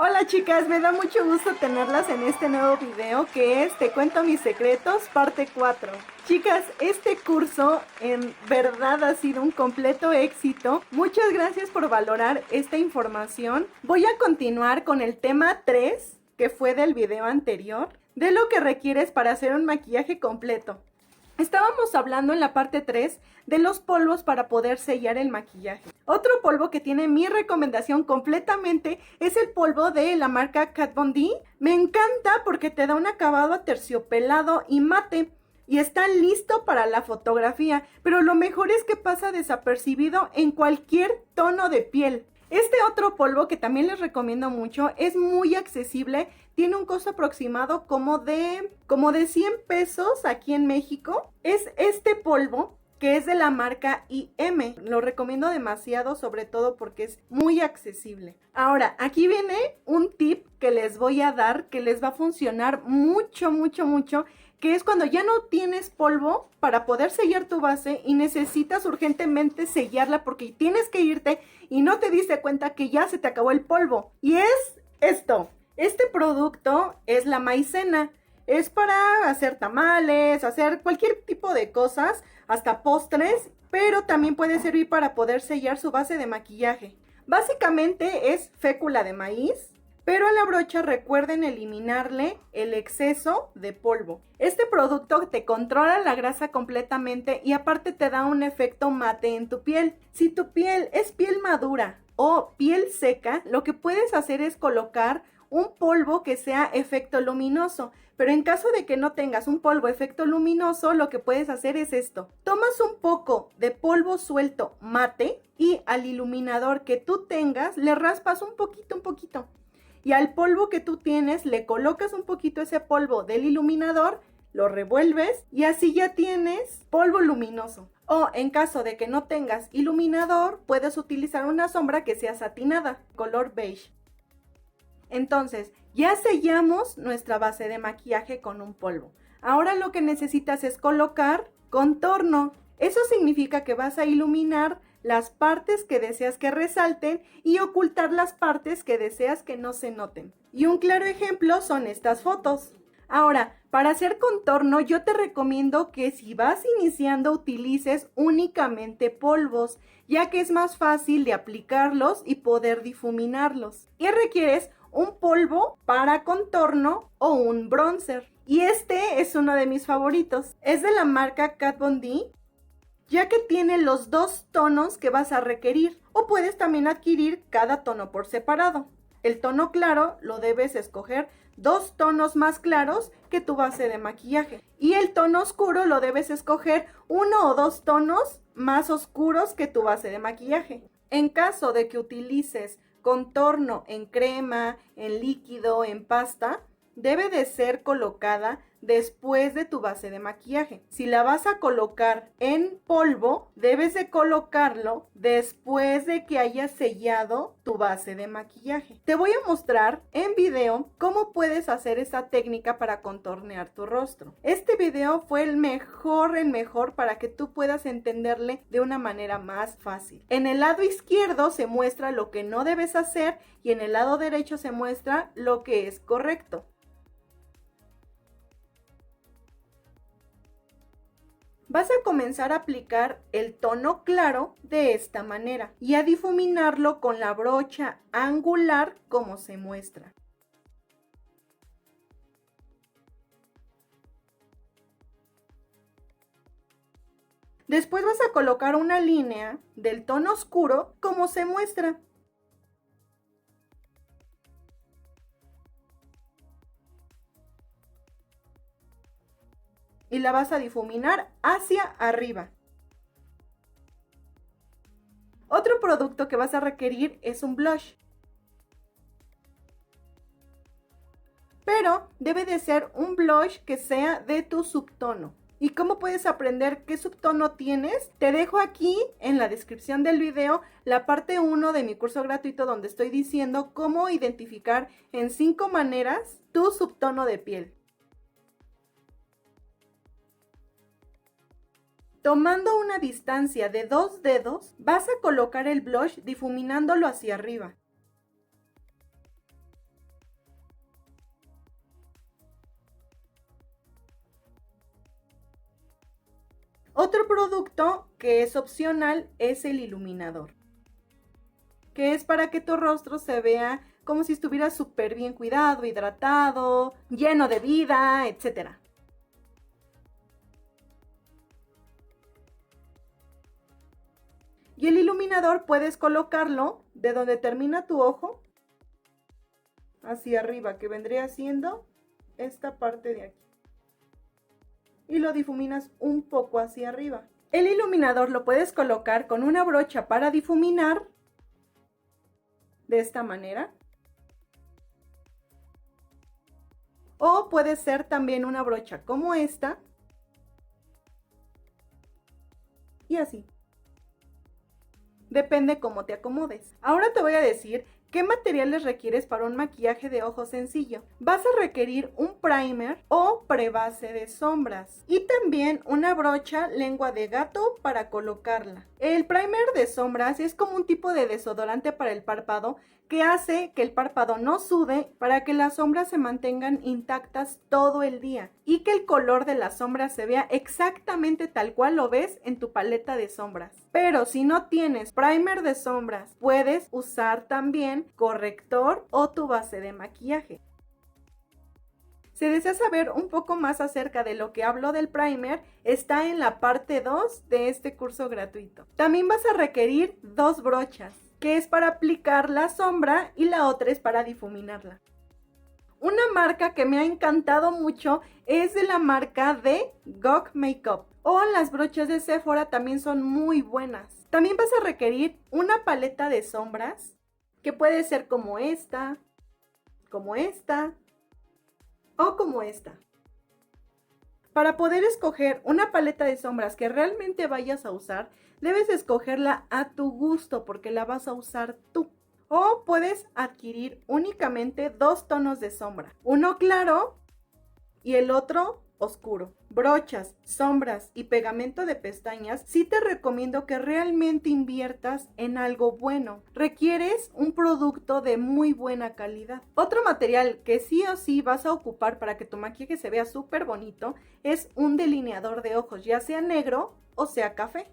Hola chicas, me da mucho gusto tenerlas en este nuevo video que es Te cuento mis secretos, parte 4. Chicas, este curso en verdad ha sido un completo éxito. Muchas gracias por valorar esta información. Voy a continuar con el tema 3, que fue del video anterior, de lo que requieres para hacer un maquillaje completo. Estábamos hablando en la parte 3 de los polvos para poder sellar el maquillaje. Otro polvo que tiene mi recomendación completamente es el polvo de la marca Kat Von D. Me encanta porque te da un acabado aterciopelado y mate y está listo para la fotografía, pero lo mejor es que pasa desapercibido en cualquier tono de piel. Este otro polvo que también les recomiendo mucho es muy accesible, tiene un costo aproximado como de 100 pesos aquí en México. Es este polvo que es de la marca IM, lo recomiendo demasiado, sobre todo porque es muy accesible. Ahora, aquí viene un tip que les voy a dar que les va a funcionar mucho, que es cuando ya no tienes polvo para poder sellar tu base y necesitas urgentemente sellarla porque tienes que irte y no te diste cuenta que ya se te acabó el polvo. Y es esto. Este producto es la maicena. Es para hacer tamales, hacer cualquier tipo de cosas, hasta postres, pero también puede servir para poder sellar su base de maquillaje. Básicamente es fécula de maíz, pero a la brocha recuerden eliminarle el exceso de polvo. Este producto te controla la grasa completamente y aparte te da un efecto mate en tu piel. Si tu piel es piel madura o piel seca, lo que puedes hacer es colocar un polvo que sea efecto luminoso. Pero en caso de que no tengas un polvo efecto luminoso, lo que puedes hacer es esto. Tomas un poco de polvo suelto mate y al iluminador que tú tengas le raspas un poquito. Y al polvo que tú tienes le colocas un poquito ese polvo del iluminador, lo revuelves y así ya tienes polvo luminoso. O en caso de que no tengas iluminador, puedes utilizar una sombra que sea satinada, color beige. Entonces, ya sellamos nuestra base de maquillaje con un polvo. Ahora lo que necesitas es colocar contorno. Eso significa que vas a iluminar las partes que deseas que resalten y ocultar las partes que deseas que no se noten. Y un claro ejemplo son estas fotos. Ahora, para hacer contorno yo te recomiendo que si vas iniciando utilices únicamente polvos, ya que es más fácil de aplicarlos y poder difuminarlos. Y requieres un polvo para contorno o un bronzer. Y este es uno de mis favoritos. Es de la marca Kat Von D, ya que tiene los dos tonos que vas a requerir. O puedes también adquirir cada tono por separado. El tono claro lo debes escoger 2 tonos más claros que tu base de maquillaje. Y el tono oscuro lo debes escoger 1 o 2 tonos más oscuros que tu base de maquillaje. En caso de que utilices contorno en crema, en líquido, en pasta, debe de ser colocada después de tu base de maquillaje. Si la vas a colocar en polvo, debes de colocarlo después de que hayas sellado tu base de maquillaje. Te voy a mostrar en video cómo puedes hacer esa técnica para contornear tu rostro. Este video fue el mejor para que tú puedas entenderle de una manera más fácil. En el lado izquierdo se muestra lo que no debes hacer y en el lado derecho se muestra lo que es correcto. Vas a comenzar a aplicar el tono claro de esta manera y a difuminarlo con la brocha angular como se muestra. Después vas a colocar una línea del tono oscuro como se muestra. Y la vas a difuminar hacia arriba. Otro producto que vas a requerir es un blush. Pero debe de ser un blush que sea de tu subtono. ¿Y cómo puedes aprender qué subtono tienes? Te dejo aquí en la descripción del video la parte 1 de mi curso gratuito donde estoy diciendo cómo identificar en 5 maneras tu subtono de piel. Tomando una distancia de 2 dedos, vas a colocar el blush difuminándolo hacia arriba. Otro producto que es opcional es el iluminador, que es para que tu rostro se vea como si estuviera súper bien cuidado, hidratado, lleno de vida, etc. Y el iluminador puedes colocarlo de donde termina tu ojo hacia arriba, que vendría siendo esta parte de aquí. Y lo difuminas un poco hacia arriba. El iluminador lo puedes colocar con una brocha para difuminar de esta manera. O puede ser también una brocha como esta. Y así. Depende cómo te acomodes. Ahora te voy a decir qué materiales requieres para un maquillaje de ojos sencillo. Vas a requerir un primer o prebase de sombras y también una brocha lengua de gato para colocarla. El primer de sombras es como un tipo de desodorante para el párpado que hace que el párpado no sude para que las sombras se mantengan intactas todo el día y que el color de las sombras se vea exactamente tal cual lo ves en tu paleta de sombras. Pero si no tienes primer de sombras, puedes usar también corrector o tu base de maquillaje. Si deseas saber un poco más acerca de lo que hablo del primer, está en la parte 2 de este curso gratuito. También vas a requerir 2 brochas, que es para aplicar la sombra y la otra es para difuminarla. Una marca que me ha encantado mucho es de la marca de GOG Makeup. O las brochas de Sephora también son muy buenas. También vas a requerir una paleta de sombras, que puede ser como esta o como esta. Para poder escoger una paleta de sombras que realmente vayas a usar, debes escogerla a tu gusto porque la vas a usar tú. O puedes adquirir únicamente 2 tonos de sombra, uno claro y el otro oscuro. Brochas, sombras y pegamento de pestañas, sí te recomiendo que realmente inviertas en algo bueno. Requieres un producto de muy buena calidad. Otro material que sí o sí vas a ocupar para que tu maquillaje se vea súper bonito es un delineador de ojos, ya sea negro o sea café.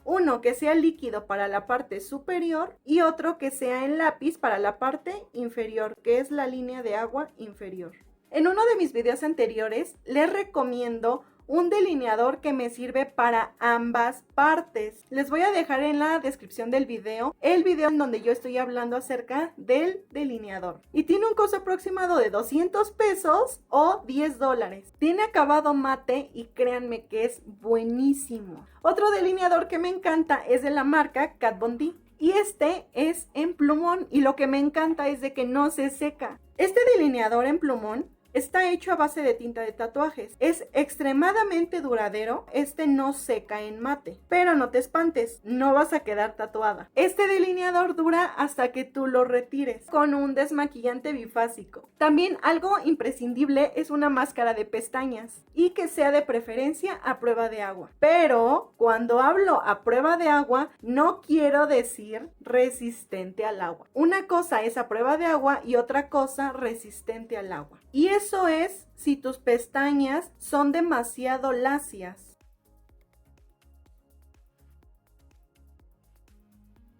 Uno que sea líquido para la parte superior y otro que sea en lápiz para la parte inferior, que es la línea de agua inferior. En uno de mis videos anteriores les recomiendo un delineador que me sirve para ambas partes. Les voy a dejar en la descripción del video el video en donde yo estoy hablando acerca del delineador. Y tiene un costo aproximado de 200 pesos o 10 dólares. Tiene acabado mate y créanme que es buenísimo. Otro delineador que me encanta es de la marca Kat Von D. Y este es en plumón y lo que me encanta es de que no se seca. Este delineador en plumón está hecho a base de tinta de tatuajes. Es extremadamente duradero. Este no seca en mate. Pero no te espantes, no vas a quedar tatuada. Este delineador dura hasta que tú lo retires con un desmaquillante bifásico. También algo imprescindible es una máscara de pestañas y que sea de preferencia a prueba de agua. Pero cuando hablo a prueba de agua, no quiero decir resistente al agua. Una cosa es a prueba de agua y otra cosa resistente al agua. Y eso es si tus pestañas son demasiado lacias.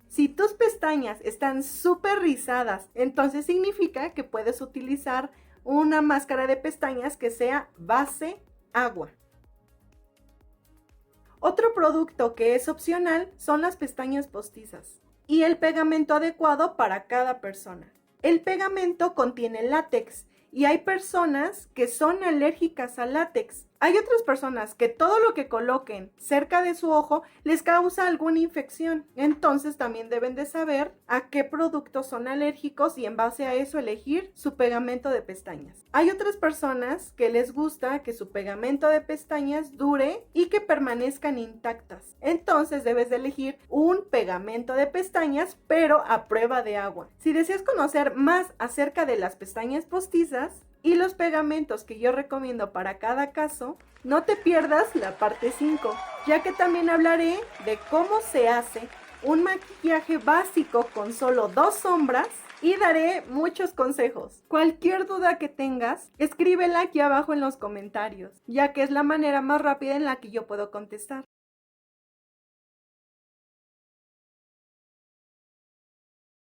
Si tus pestañas están súper rizadas, entonces significa que puedes utilizar una máscara de pestañas que sea base agua. Otro producto que es opcional son las pestañas postizas y el pegamento adecuado para cada persona. El pegamento contiene látex y hay personas que son alérgicas al látex. Hay otras personas que todo lo que coloquen cerca de su ojo les causa alguna infección. Entonces también deben de saber a qué productos son alérgicos y en base a eso elegir su pegamento de pestañas. Hay otras personas que les gusta que su pegamento de pestañas dure y que permanezcan intactas. Entonces debes de elegir un pegamento de pestañas pero a prueba de agua. Si deseas conocer más acerca de las pestañas postizas y los pegamentos que yo recomiendo para cada caso, no te pierdas la parte 5, ya que también hablaré de cómo se hace un maquillaje básico con solo 2 sombras y daré muchos consejos. Cualquier duda que tengas, escríbela aquí abajo en los comentarios, ya que es la manera más rápida en la que yo puedo contestar.